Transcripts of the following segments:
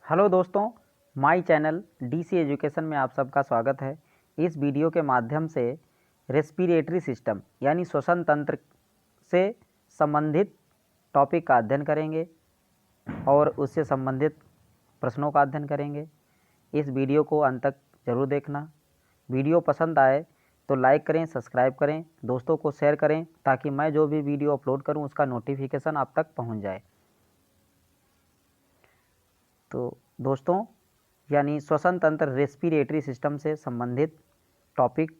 Hello दोस्तों, my channel DC education में आप सबका स्वागत है। इस वीडियो के माध्यम से रेस्पिरेटरी सिस्टम यानी श्वसन तंत्र से संबंधित टॉपिक का अध्ययन करेंगे और उससे संबंधित प्रश्नों का अध्ययन करेंगे। इस वीडियो को अंत तक ज़रूर देखना। वीडियो पसंद आए तो लाइक करें, सब्सक्राइब करें, दोस्तों को शेयर करें ताकि मैं जो भी वीडियो अपलोड करूं उसका नोटिफिकेशन आप तक पहुंच जाए। तो दोस्तों, यानी श्वसन तंत्र रेस्पिरेटरी सिस्टम से संबंधित टॉपिक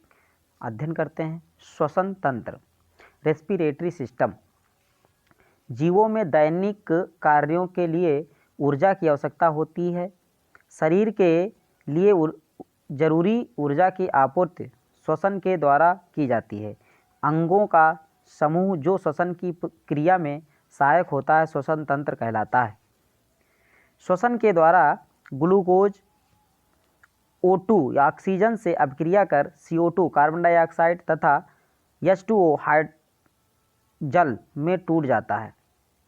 अध्ययन करते हैं। श्वसन तंत्र रेस्पिरेटरी सिस्टम जीवों में दैनिक कार्यों के लिए ऊर्जा की आवश्यकता होती है। शरीर के लिए जरूरी ऊर्जा की आपूर्ति श्वसन के द्वारा की जाती है। अंगों का समूह जो श्वसन की क्रिया में सहायक होता है श्वसन तंत्र कहलाता है। श्वसन के द्वारा ग्लूकोज O2 या ऑक्सीजन से अभिक्रिया कर CO2 कार्बन डाइऑक्साइड तथा H2O जल में टूट जाता है,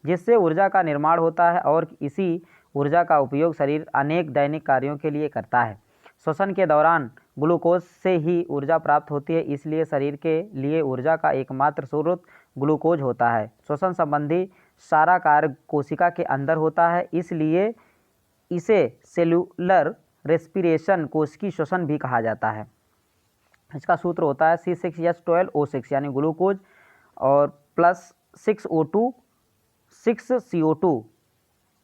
जिससे ऊर्जा का निर्माण होता है और इसी ऊर्जा का उपयोग शरीर अनेक दैनिक कार्यों के लिए करता है। श्वसन के दौरान ग्लूकोज से ही ऊर्जा प्राप्त होती है, इसलिए शरीर के लिए ऊर्जा का एकमात्र स्रोत ग्लूकोज होता है। श्वसन संबंधी सारा कार्य कोशिका के अंदर होता है, इसलिए इसे सेलुलर रेस्पिरेशन कोशिकीय श्वसन भी कहा जाता है। इसका सूत्र होता है C6H12O6 यानी ग्लूकोज और प्लस 6O2 6CO2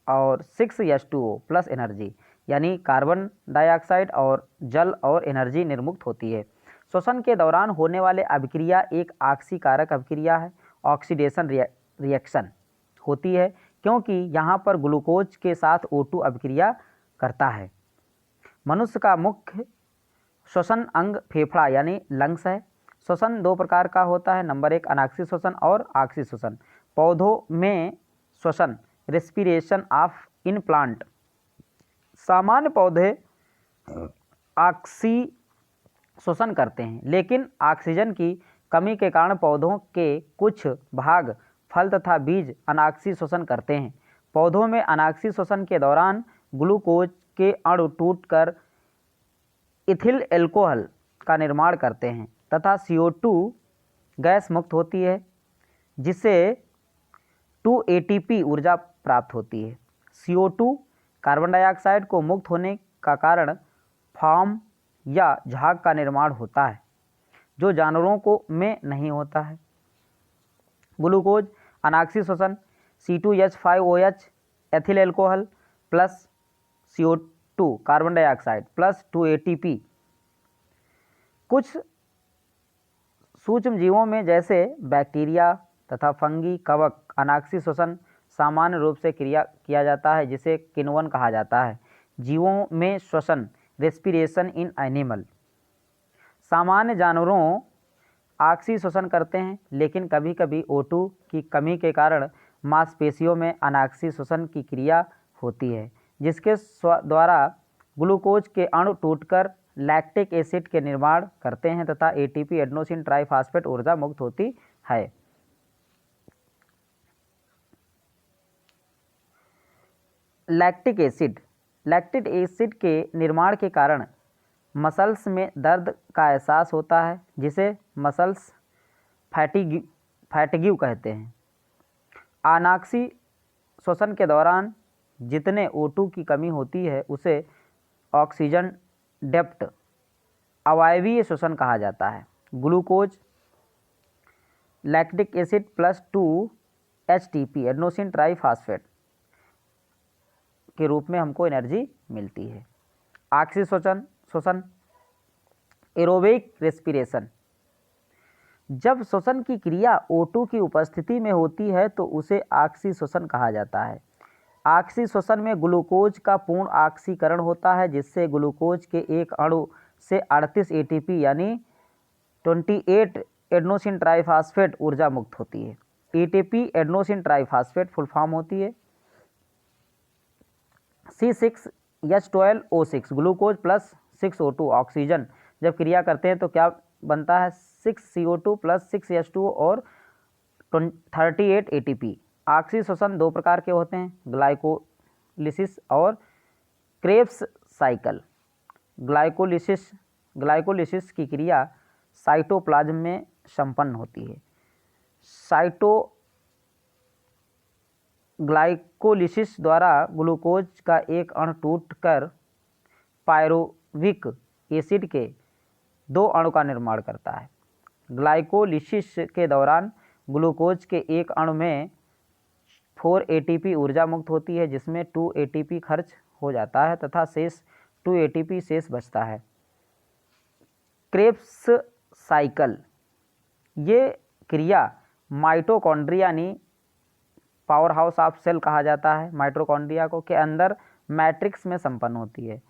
और 6H2O प्लस एनर्जी यानी कार्बन डाइऑक्साइड और जल और एनर्जी निर्मुक्त होती है। श्वसन के दौरान होने वाले अभिक्रिया एक ऑक्सीकारक अभिक्रिया है। ऑक्सीडेशन रिएक्शन होती है क्योंकि यहाँ पर ग्लूकोज के साथ O2 अभिक्रिया करता है। मनुष्य का मुख्य श्वसन अंग फेफड़ा यानी लंग्स है। श्वसन दो प्रकार का होता है, नंबर 1 अनाक्षी श्वसन और आक्षी श्वसन। पौधों में श्वसन रेस्पिरेशन ऑफ इन प्लांट। सामान्य पौधे आक्षी श्वसन करते हैं, लेकिन ऑक्सीजन की कमी के कारण पौधों के कुछ भाग फल तथा बीज अनाक्षी श्वसन करते हैं। पौधों में अनाक्षी श्वसन के दौरान ग्लूकोज के अणु टूटकर इथिल एल्कोहल का निर्माण करते हैं तथा CO2 गैस मुक्त होती है, जिससे 2 ATP ऊर्जा प्राप्त होती है। CO2 कार्बन डाइऑक्साइड को मुक्त होने का कारण फॉर्म या झाग का निर्माण होता है, जो जानवरों को में नहीं होता है। ग्लूकोज अनाक्षी श्वसन C2H5OH ethyl alcohol plus CO2 carbon dioxide plus 2 ATP। कुछ सूक्ष्म जीवों में जैसे बैक्टीरिया तथा फंगी कवक अनाक्षी श्वसन सामान्य रूप से किया जाता है, जिसे किण्वन कहा जाता है। जीवों में श्वसन रेस्पिरेशन इन एनिमल। सामान्य जानवरों ऑक्सी श्वसन करते हैं, लेकिन कभी कभी O2 की कमी के कारण मांसपेशियों में अनाक्षी श्वसन की क्रिया होती है, जिसके द्वारा ग्लूकोज के अणु टूटकर लैक्टिक एसिड के निर्माण करते हैं तथा ATP एडेनोसिन ट्राइफॉस्फेट ऊर्जा मुक्त होती है। लैक्टिक एसिड के निर्माण के कारण मसल्स में दर्द का एहसास होता है, जिसे मसल्स फैटिग्यू कहते हैं। अनाक्षी श्वसन के दौरान जितने O2 की कमी होती है उसे ऑक्सीजन डेप्ट अवायवीय श्वसन कहा जाता है। Glucose lactic acid plus 2 HTP adenosine triphosphate के रूप में हमको एनर्जी मिलती है। ऑक्सी श्वसन एरोबिक रेस्पिरेशन। जब श्वसन की क्रिया O2 की उपस्थिति में होती है तो उसे ऑक्सी श्वसन कहा जाता है। ऑक्सी श्वसन में ग्लूकोज का पूर्ण ऑक्सीकरण होता है, जिससे ग्लूकोज के एक अणु से 38 ATP यानी 28 एडेनोसिन ट्राइफॉस्फेट ऊर्जा मुक्त होती है। ATP adenosine triphosphate full form होती है C6H12O6 glucose plus 6O2 oxygen जब क्रिया करते हैं तो क्या बनता है 6CO2 प्लस 6H2O और 38 ATP। ऑक्सी श्वसन दो प्रकार के होते हैं, ग्लाइकोलिसिस और क्रेब्स साइकिल। ग्लाइकोलिसिस की क्रिया साइटोप्लाज्म में संपन्न होती है। ग्लाइकोलिसिस द्वारा ग्लूकोज का एक अणु टूटकर पायरुविक एसिड के 2 अणु का निर्माण करता है। ग्लाइकोलिसिस के दौरान ग्लूकोज के एक अणु में 4 एटीपी ऊर्जा मुक्त होती है, जिसमें 2 एटीपी खर्च हो जाता है तथा शेष 2 एटीपी शेष बचता है। क्रेब्स साइकिल ये क्रिया माइटोकॉन्ड्रिया यानी पावर हाउस ऑफ सेल कहा जाता है माइटोकॉन्ड्रिया को के अंदर मैट्रिक्स में संपन्न होती है।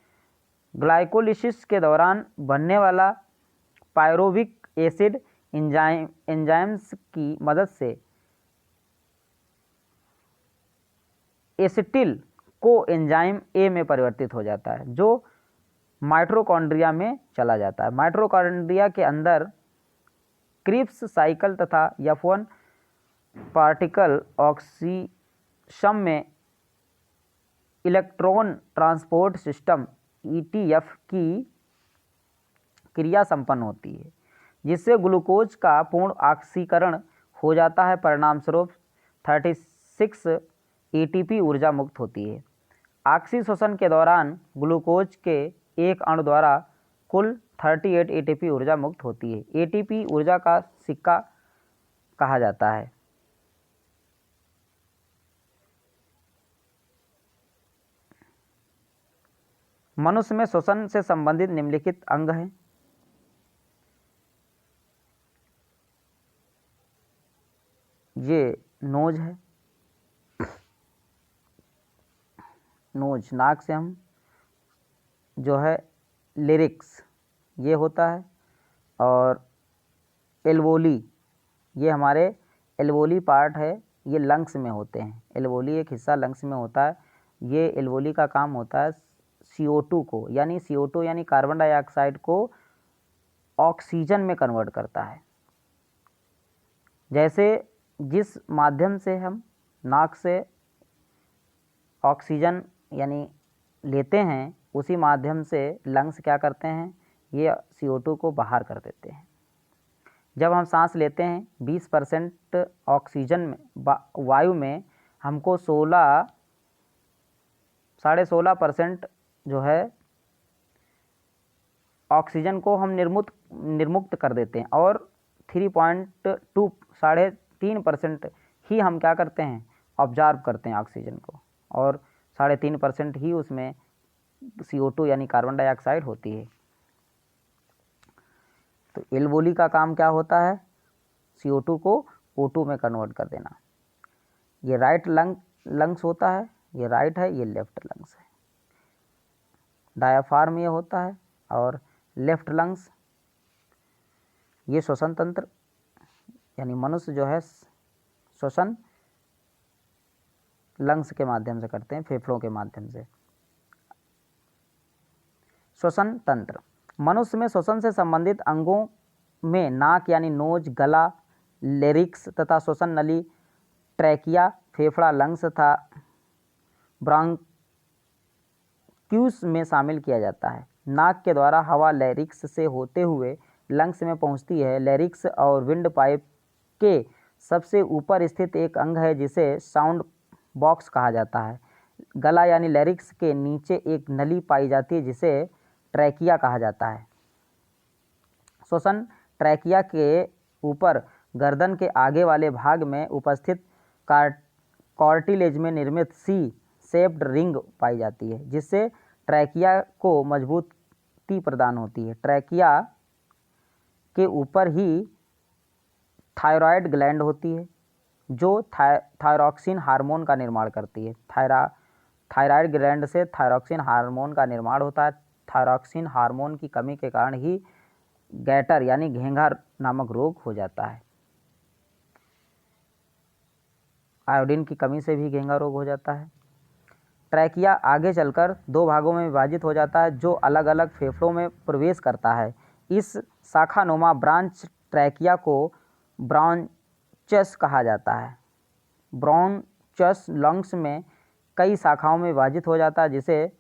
ग्लाइकोलिसिस के दौरान बनने वाला पायरुविक एसिड एंजाइम्स की मदद से एसिटिल को एंजाइम ए में परिवर्तित हो जाता है, जो माइटोकॉन्ड्रिया में चला जाता है। माइटोकॉन्ड्रिया के अंदर क्रेब्स साइकिल तथा F1 पार्टिकल ऑक्सीशम में इलेक्ट्रॉन ट्रांसपोर्ट सिस्टम ETF की क्रिया संपन्न होती है, जिससे ग्लूकोज का पूर्ण ऑक्सीकरण हो जाता है। परिणामस्वरूप 36 एटीपी ऊर्जा मुक्त होती है। ऑक्सीशोषण के दौरान ग्लूकोज के एक अणु द्वारा कुल 38 एटीपी ऊर्जा मुक्त होती है। एटीपी ऊर्जा का सिक्का कहा जाता है। मनुष्य में श्वसन से संबंधित निम्नलिखित अंग हैं। ये नोज है, नोज नाक से हम जो है लिरिक्स ये होता है, और एल्वोली ये हमारे एल्वोली पार्ट है, ये लंग्स में होते हैं। एल्वोली एक हिस्सा लंग्स में होता है। ये एल्वोली का काम होता है CO2 को यानी CO2 यानी कार्बन डाइऑक्साइड को ऑक्सीजन में कन्वर्ट करता है। जैसे जिस माध्यम से हम नाक से ऑक्सीजन यानी लेते हैं, उसी माध्यम से लंग्स क्या करते हैं, ये CO2 को बाहर कर देते हैं। जब हम सांस लेते हैं 20% ऑक्सीजन में वायु में हमको 16.5% जो है ऑक्सीजन को हम निर्मुक्त कर देते हैं, और 3.3% ही हम क्या करते हैं, ऑब्जर्व करते हैं ऑक्सीजन को, और 3.5% ही उसमें CO2 यानी कार्बन डाइऑक्साइड होती है। तो एल्वोली का काम क्या होता है, CO2 को O2 में कन्वर्ट कर देना। ये राइट लंग्स होता है, ये राइट है, ये लेफ्ट लंग्स है। डायाफ्राम ये होता है, और लेफ्ट लंग्स ये श्वसन तंत्र यानी मनुष्य जो है श्वसन लंग्स के माध्यम से करते हैं, फेफड़ों के माध्यम से। श्वसन तंत्र मनुष्य में श्वसन से संबंधित अंगों में नाक यानी नोज, गला, लेरिक्स तथा श्वसन नली, ट्रैकिया, फेफड़ा, लंग्स तथा ब्रांक्यूस में शामिल किया जाता है। नाक के द्वारा हवा लेरिक्स से होते हुए लंग्स में पहुंचती है। लेरिक्स और विंड पाइप के सबसे ऊपर स्थित एक अंग है जिसे साउंड बॉक्स कहा जाता है। गला यानी लेरिक्स के नीचे एक नली पाई जाती है जिसे ट्रैकिया कहा जाता है। श्वसन ट्रैकिया के ऊपर गर्दन के आगे वाले भाग में उपस्थित कार्टिलेज में निर्मित सी शेप्ड रिंग पाई जाती है, जिससे ट्रैकिया को मजबूती प्रदान होती है। ट्रैकिया के ऊपर ही थायराइड ग्लैंड होती है जो थायरॉक्सिन हार्मोन का निर्माण करती है। थायराइड ग्लैंड से थायरॉक्सिन हार्मोन का निर्माण होता है। थायरॉक्सिन हार्मोन की कमी के कारण ही गैटर यानी घेंघा नामक रोग हो जाता है। आयोडीन की कमी से भी घेंघा रोग हो जाता है। ट्रैकिया आगे चलकर 2 भागों में विभाजित हो जाता है जो अलग अलग फेफड़ों में प्रवेश करता है। इस शाखानुमा ब्रांच ट्रैकिया को ब्रॉन्चस कहा जाता है। ब्रॉन्चस लंग्स में कई शाखाओं में विभाजित हो जाता है जिसे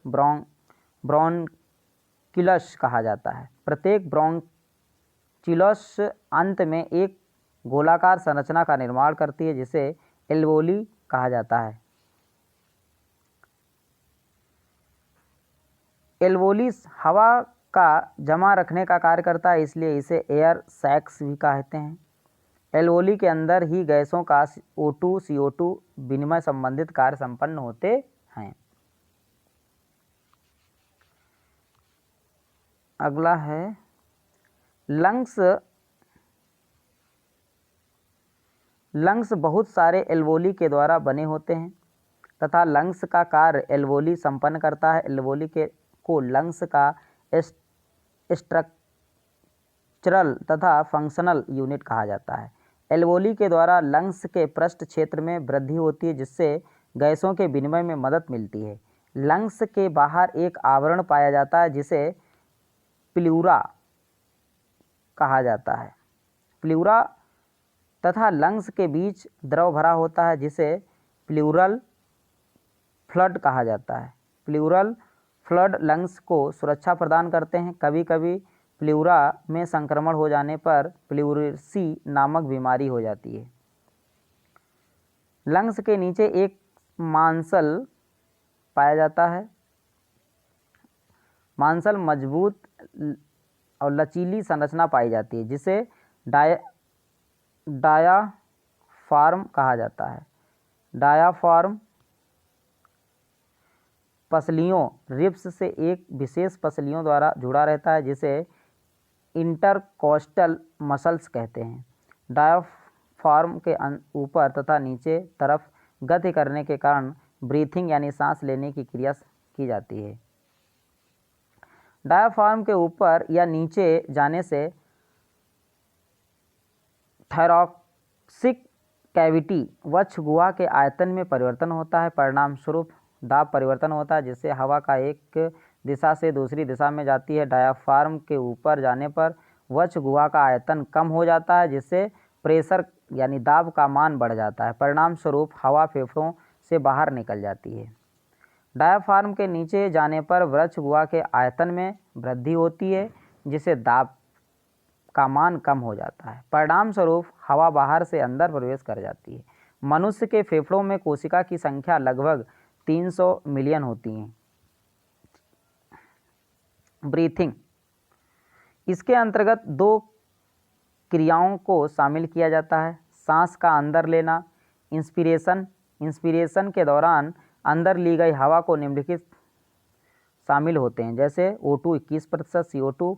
ब्रोंकिलस कहा जाता है। प्रत्येक ब्रोंकिलस अंत में एक गोलाकार संरचना का निर्माण करती है जिसे एल्वोली कहा जाता है। एल्वोली हवा का जमा रखने का कार्य करता है, इसलिए इसे एयर सैक्स भी कहते हैं। एल्वोली के अंदर ही गैसों का O2 CO2 विनिमय संबंधित कार्य संपन्न होते हैं। अगला है लंग्स। लंग्स बहुत सारे एल्वोली के द्वारा बने होते हैं तथा लंग्स का कार्य एल्वोली संपन्न करता है। एल्वोली को लंग्स का स्ट्रक्चरल तथा फंक्शनल यूनिट कहा जाता है। एल्वोली के द्वारा लंग्स के पृष्ठ क्षेत्र में वृद्धि होती है जिससे गैसों के विनिमय में मदद मिलती है। लंग्स के बाहर एक आवरण पाया जाता है जिसे प्लूरा कहा जाता है। प्लूरा तथा लंग्स के बीच द्रव भरा होता है जिसे प्लूरल फ्लड कहा जाता है। प्लूरल फ्लड लंग्स को सुरक्षा प्रदान करते हैं। कभी कभी प्लूरा में संक्रमण हो जाने पर प्लूरेसी नामक बीमारी हो जाती है। लंग्स के नीचे एक मांसल पाया जाता है। मांसल मजबूत और लचीली संरचना पाई जाती है जिसे डायाफ्राम कहा जाता है। डायाफ्राम पसलियों रिब्स से एक विशेष पसलियों द्वारा जुड़ा रहता है जिसे इंटरकोस्टल मसल्स कहते हैं। डायाफ्राम के ऊपर तथा नीचे तरफ गति करने के कारण ब्रीथिंग यानी सांस लेने की क्रिया की जाती है। डायाफ्राम के ऊपर या नीचे जाने से थोरैसिक कैविटी वक्ष गुहा के आयतन में परिवर्तन होता है। परिणाम स्वरूप दाब परिवर्तन होता है जिससे हवा का एक दिशा से दूसरी दिशा में जाती है। डायाफ्राम के ऊपर जाने पर वक्ष गुहा का आयतन कम हो जाता है जिससे प्रेशर यानी दाब का मान बढ़ जाता है। परिणाम स्वरूप हवा फेफड़ों से बाहर निकल जाती है। डायाफ्राम के नीचे जाने पर वक्ष गुहा के आयतन में वृद्धि होती है जिससे दाब का मान कम हो जाता है। परिणाम स्वरूप हवा बाहर से अंदर प्रवेश कर जाती है। मनुष्य के फेफड़ों में कोशिका की संख्या लगभग 300 मिलियन होती हैं। ब्रीथिंग, इसके अंतर्गत दो क्रियाओं को शामिल किया जाता है। सांस का अंदर लेना, इंस्पिरेशन के दौरान अंदर ली गई हवा को निम्नलिखित शामिल होते हैं जैसे O2 21%, CO2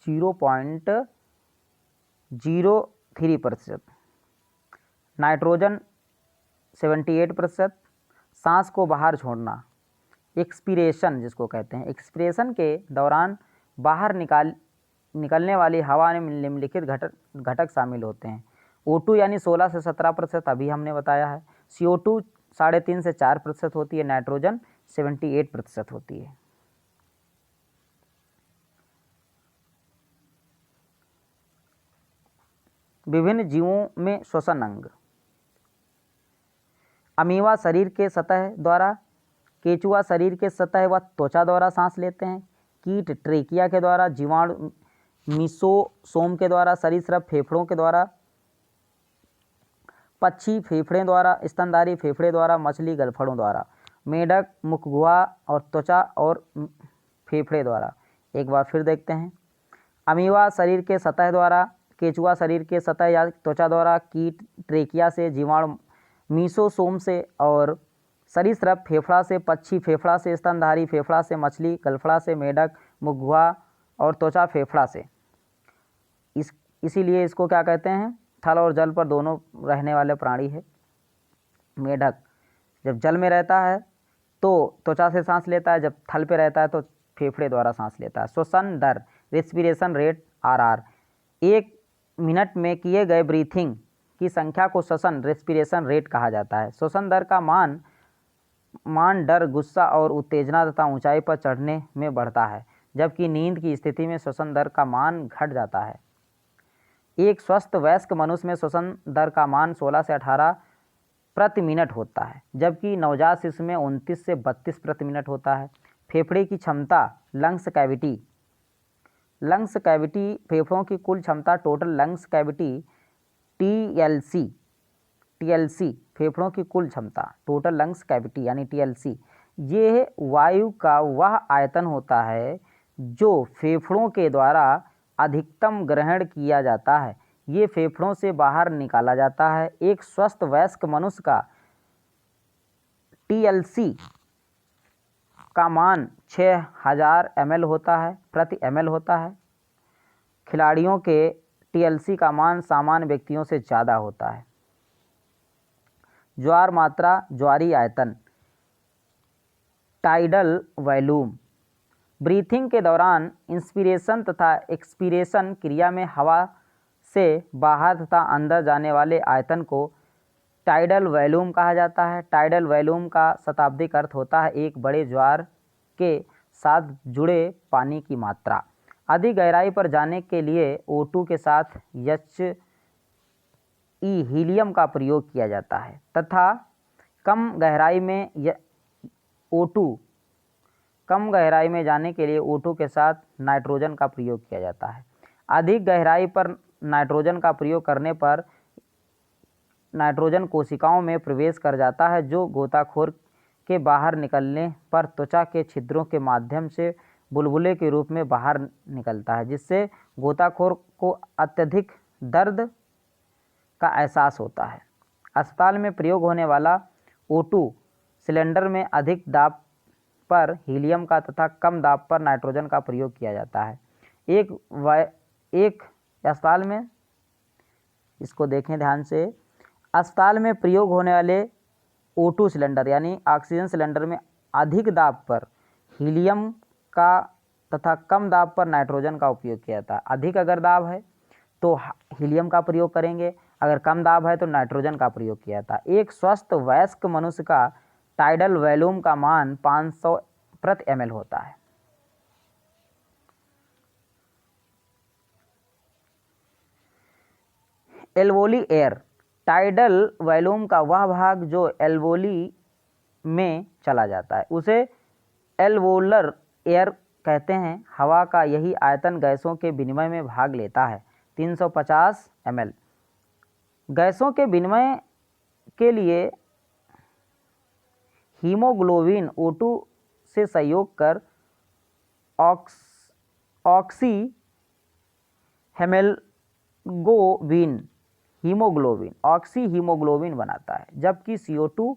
0.03%, नाइट्रोजन 78%। सांस को बाहर छोड़ना, एक्सपीरेशन जिसको कहते हैं। एक्सपीरेशन के दौरान बाहर निकलने वाली हवा में निम्नलिखित घटक शामिल होते हैं। O2 यानी 16 से 17% अभी हमने बताया है। CO2 3.5 से 4% होती है। नाइट्रोजन 78% होती है। विभिन्न जीवों में श्वसन अंग। अमीबा शरीर के सतह द्वारा, केचुआ शरीर के सतह व त्वचा द्वारा सांस लेते हैं। कीट ट्रेकिया के द्वारा, जीवाणु मीसोसोम के द्वारा, सरीसृप फेफड़ों के द्वारा, पक्षी फेफड़े द्वारा, स्तनधारी फेफड़े द्वारा, मछली गलफड़ों द्वारा, मेढक मुखगुहा और त्वचा और फेफड़े द्वारा। एक बार फिर देखते हैं। अमीबा शरीर के सतह द्वारा, केचुआ शरीर के सतह या त्वचा द्वारा, कीट ट्रेकिया से, जीवाणु मीसोसोम से और सरीसृप फेफड़ा से, पक्षी फेफड़ा से, स्तनधारी फेफड़ा से, मछली गलफड़ा से, मेढक मुखगुहा और त्वचा फेफड़ा से। इसीलिए इसको क्या कहते हैं, थल और जल पर दोनों रहने वाले प्राणी है। मेढक जब जल में रहता है तो त्वचा से सांस लेता है, जब थल पे रहता है तो फेफड़े द्वारा सांस लेता है। श्वसन दर, रेस्पिरेशन रेट RR, 1 मिनट में किए गए ब्रीथिंग की संख्या को श्वसन रेस्पिरेशन रेट कहा जाता है। श्वसन दर का मान डर, गुस्सा और उत्तेजना तथा ऊंचाई पर चढ़ने में बढ़ता है, जबकि नींद की स्थिति में श्वसन दर का मान घट जाता है। एक स्वस्थ वयस्क मनुष्य में श्वसन दर का मान 16 से 18 प्रति मिनट होता है, जबकि नवजात शिशु में 29 से 32 प्रति मिनट होता है। फेफड़े की क्षमता, लंग्स कैविटी। लंग्स कैविटी फेफड़ों की कुल क्षमता, total lungs cavity, TLC. TLC फेफड़ों की कुल क्षमता, टोटल लंग्स कैविटी यानी टीएलसी। ये वायु का वह आयतन होता है जो फेफड़ों के द्वारा अधिकतम ग्रहण किया जाता है। ये फेफड़ों से बाहर निकाला जाता है। एक स्वस्थ वयस्क मनुष्य का टीएलसी का मान 6000 ml होता है, प्रति ml होता है। खिलाड़ियों के टीएलसी का मान सामान्य व्यक्तियों से ज़्यादा होता है। ज्वार मात्रा, ज्वारीय आयतन, टाइडल वॉल्यूम। ब्रीथिंग के दौरान इंस्पिरेशन तथा एक्सपीरेशन क्रिया में हवा से बाहर तथा अंदर जाने वाले आयतन को टाइडल वॉल्यूम कहा जाता है। टाइडल वॉल्यूम का शताब्दिक अर्थ होता है एक बड़े ज्वार के साथ जुड़े पानी की मात्रा। अधिक गहराई पर जाने के लिए O2 के साथ HE हीलियम का प्रयोग किया जाता है तथा कम गहराई में जाने के लिए O2 के साथ नाइट्रोजन का प्रयोग किया जाता है। अधिक गहराई पर नाइट्रोजन का प्रयोग करने पर नाइट्रोजन कोशिकाओं में प्रवेश कर जाता है, जो गोताखोर के बाहर निकलने पर त्वचा के छिद्रों के माध्यम से बुलबुले के रूप में बाहर निकलता है, जिससे गोताखोर को अत्यधिक दर्द का एहसास होता है। अस्पताल में प्रयोग होने वाला O2 सिलेंडर में अधिक दाब पर हीलियम का तथा कम दाब पर नाइट्रोजन का प्रयोग किया जाता है। एक अस्पताल में, इसको देखें ध्यान से, अस्पताल में प्रयोग होने वाले O2 सिलेंडर यानी ऑक्सीजन सिलेंडर में अधिक दाब पर हीलियम का तथा कम दाब पर नाइट्रोजन का उपयोग किया जाता है। अधिक अगर दाब है तो हीलियम का प्रयोग करेंगे, अगर कम दाब है तो नाइट्रोजन का प्रयोग किया जाता है। एक स्वस्थ वयस्क मनुष्य का टाइडल वॉल्यूम का मान 500 प्रति ml होता है। Alveoli air. टाइडल वॉल्यूम का वह भाग जो एल्वोली में चला जाता है उसे एल्वोलर एयर कहते हैं। हवा का यही आयतन गैसों के विनिमय में भाग लेता है, 350 ml। गैसों के विनिमय के लिए हीमोग्लोबिन O2 से संयोग कर ऑक्सी हीमोग्लोबिन बनाता है, जबकि CO2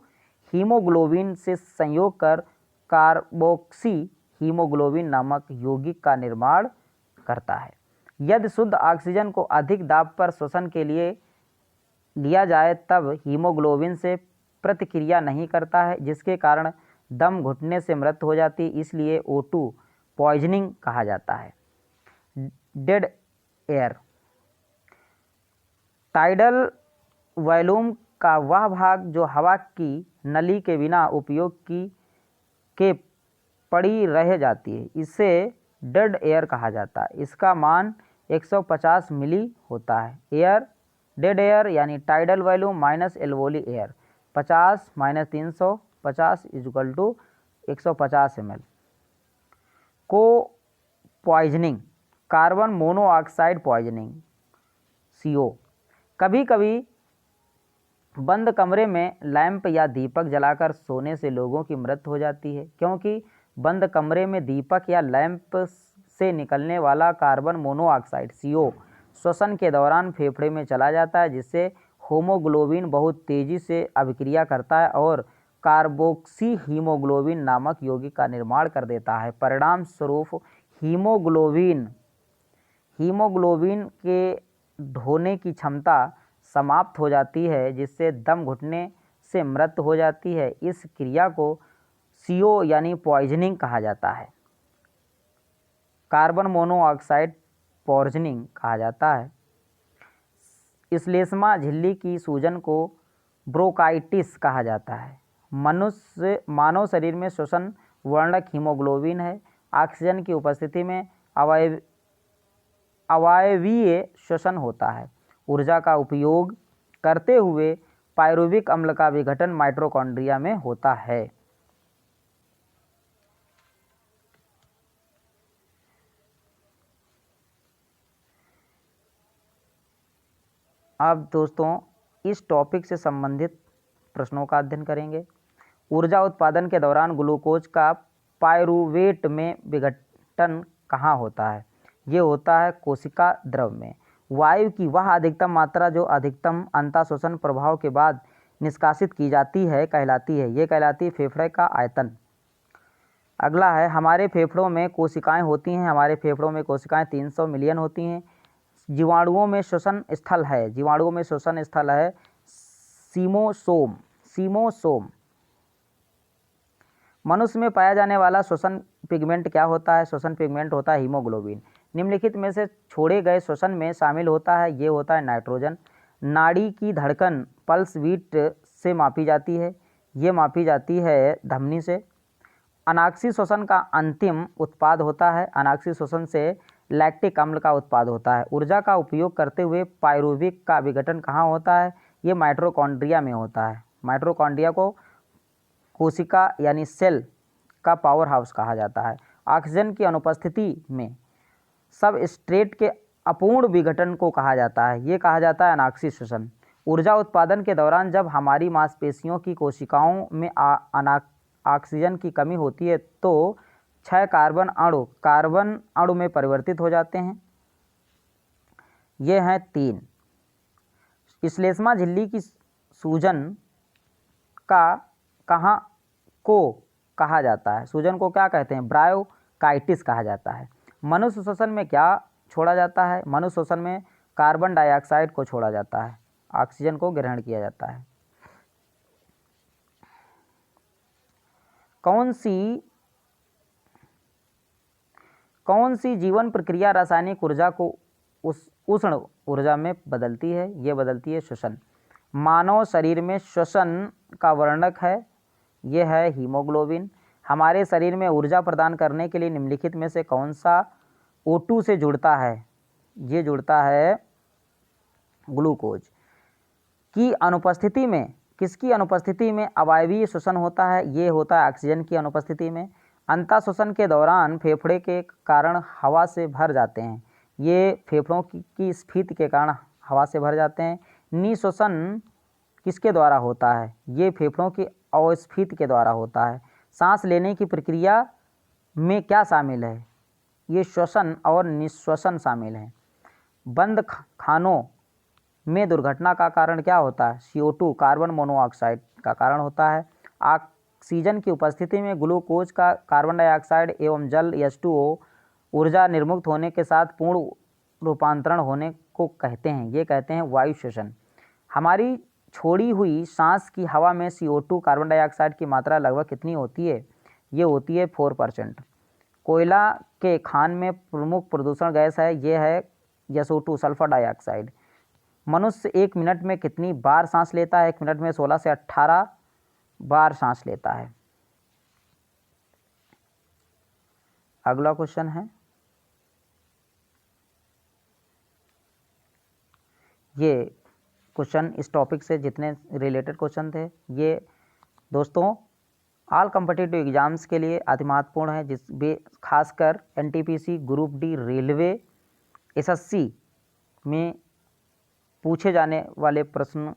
हीमोग्लोबिन से संयोग कर कार्बोक्सी हीमोग्लोबिन नामक यौगिक का निर्माण करता है। यदि शुद्ध ऑक्सीजन को अधिक दाब पर श्वसन के लिए लिया जाए तब हीमोग्लोबिन से प्रतिक्रिया नहीं करता है, जिसके कारण दम घुटने से मृत्यु हो जाती है। इसलिए O2 पॉइजनिंग कहा जाता है। Dead air. टाइडल वॉल्यूम का वह भाग जो हवा की नली के बिना उपयोग के पड़ी रह जाती है, इसे डेड एयर कहा जाता है। इसका मान 150 मिली होता है। डेड एयर यानी tidal volume minus alveoli air, 50 minus 350 equal to 150 ml। को poisoning, carbon monoxide poisoning, CO। कभी कभी बंद कमरे में लैंप या दीपक जलाकर सोने से लोगों की मृत्यु हो जाती है, क्योंकि बंद कमरे में दीपक या लैंप से निकलने वाला कार्बन मोनोऑक्साइड CO श्वसन के दौरान फेफड़े में चला जाता है, जिससे हीमोग्लोबिन बहुत तेज़ी से अभिक्रिया करता है और कार्बोक्सी हीमोग्लोबिन नामक यौगिक का निर्माण कर देता है। परिणाम स्वरूप हीमोग्लोबिन के ढोने की क्षमता समाप्त हो जाती है, जिससे दम घुटने से मृत्यु हो जाती है। इस क्रिया को CO यानी पॉइजनिंग कहा जाता है। कार्बन मोनोऑक्साइड पॉइजनिंग कहा जाता है। श्लेष्मा झिल्ली की सूजन को ब्रोंकाइटिस कहा जाता है। मानव शरीर में श्वसन वर्णक हीमोग्लोबिन है। ऑक्सीजन की उपस्थिति में अवायवीय श्वसन होता है। ऊर्जा का उपयोग करते हुए पायरुविक अम्ल का विघटन माइटोकॉन्ड्रिया में होता है। अब दोस्तों इस टॉपिक से संबंधित प्रश्नों का अध्ययन करेंगे। ऊर्जा उत्पादन के दौरान ग्लूकोज का पायरूवेट में विघटन कहाँ होता है? ये होता है कोशिका द्रव में। वायु की वह अधिकतम मात्रा जो अधिकतम अंतःशोषण प्रभाव के बाद निष्कासित की जाती है कहलाती है, ये कहलाती है फेफड़े का आयतन। अगला है, हमारे फेफड़ों में कोशिकाएं होती हैं। हमारे फेफड़ों में कोशिकाएं 300 मिलियन होती हैं। जीवाणुओं में श्वसन स्थल है, जीवाणुओं में श्वसन स्थल है सीमोसोम। सीमोसोम। मनुष्य में पाया जाने वाला श्वसन पिगमेंट क्या होता है? श्वसन पिगमेंट होता है हीमोग्लोबिन। निम्नलिखित में से छोड़े गए श्वसन में शामिल होता है, ये होता है नाइट्रोजन। नाड़ी की धड़कन पल्स बीट से मापी जाती है, ये मापी जाती है धमनी से। अनाक्षी श्वसन का अंतिम उत्पाद होता है, अनाक्षी श्वसन से लैक्टिक अम्ल का उत्पाद होता है। ऊर्जा का उपयोग करते हुए पायरूविक का विघटन कहाँ होता है? ये माइटोकॉन्ड्रिया में होता है। माइटोकॉन्ड्रिया को कोशिका यानी सेल का पावर हाउस कहा जाता है। ऑक्सीजन की अनुपस्थिति में सबस्ट्रेट के अपूर्ण विघटन को कहा जाता है, ये कहा जाता है अनाक्षी श्वसन। ऊर्जा उत्पादन के दौरान जब हमारी मांसपेशियों की कोशिकाओं में ऑक्सीजन की कमी होती है तो 6 कार्बन अणु में परिवर्तित हो जाते हैं। ये हैं 3। श्लेष्मा झिल्ली की सूजन का कहाँ को कहा जाता है? सूजन को क्या कहते हैं? ब्रायोकाइटिस कहा जाता है। मनुष्य श्वसन में क्या छोड़ा जाता है? मनुष्य श्वसन में कार्बन डाइऑक्साइड को छोड़ा जाता है, ऑक्सीजन को ग्रहण किया जाता है। कौन सी जीवन प्रक्रिया रासायनिक ऊर्जा को उष्ण ऊर्जा में बदलती है? ये बदलती है श्वसन। मानव शरीर में श्वसन का वर्णक है, ये है हीमोग्लोबिन। हमारे शरीर में ऊर्जा प्रदान करने के लिए निम्नलिखित में से कौन सा O2 से जुड़ता है? ये जुड़ता है ग्लूकोज की अनुपस्थिति में। किसकी अनुपस्थिति में अवायवीय श्वसन होता है? ये होता है ऑक्सीजन की अनुपस्थिति में। अंतःश्वसन के दौरान फेफड़े के कारण हवा से भर जाते हैं, ये फेफड़ों की स्फीति के कारण हवा से भर जाते हैं। निःश्वसन किसके द्वारा होता है? ये फेफड़ों की अवस्फीति के द्वारा होता है। सांस लेने की प्रक्रिया में क्या शामिल है? ये श्वसन और निःश्वसन शामिल है। बंद खानों में दुर्घटना का कारण क्या होता है? CO2 कार्बन मोनोऑक्साइड का कारण होता है। ऑक्सीजन की उपस्थिति में ग्लूकोज का कार्बन डाइऑक्साइड एवं जल H2O ऊर्जा निर्मुक्त होने के साथ पूर्ण रूपांतरण होने को कहते हैं, ये कहते हैं वायु श्वसन। हमारी छोड़ी हुई सांस की हवा में CO2 कार्बन डाइऑक्साइड की मात्रा लगभग कितनी होती है? ये होती है 4%। कोयला के खान में प्रमुख प्रदूषण गैस है, ये है SO2 सल्फर डाइऑक्साइड। मनुष्य 1 मिनट में कितनी बार सांस लेता है? 1 मिनट में 16 से 18 बार सांस लेता है। अगला क्वेश्चन है, ये क्वेश्चन इस टॉपिक से जितने रिलेटेड क्वेश्चन थे ये दोस्तों ऑल कॉम्पिटिटिव एग्जाम्स के लिए अति महत्वपूर्ण है, खासकर NTPC, group D, railway, SSC में पूछे जाने वाले प्रश्न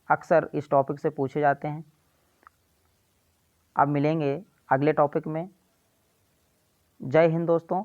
अक्सर इस टॉपिक से पूछे जाते हैं। अब मिलेंगे अगले टॉपिक में। जय हिंद दोस्तों।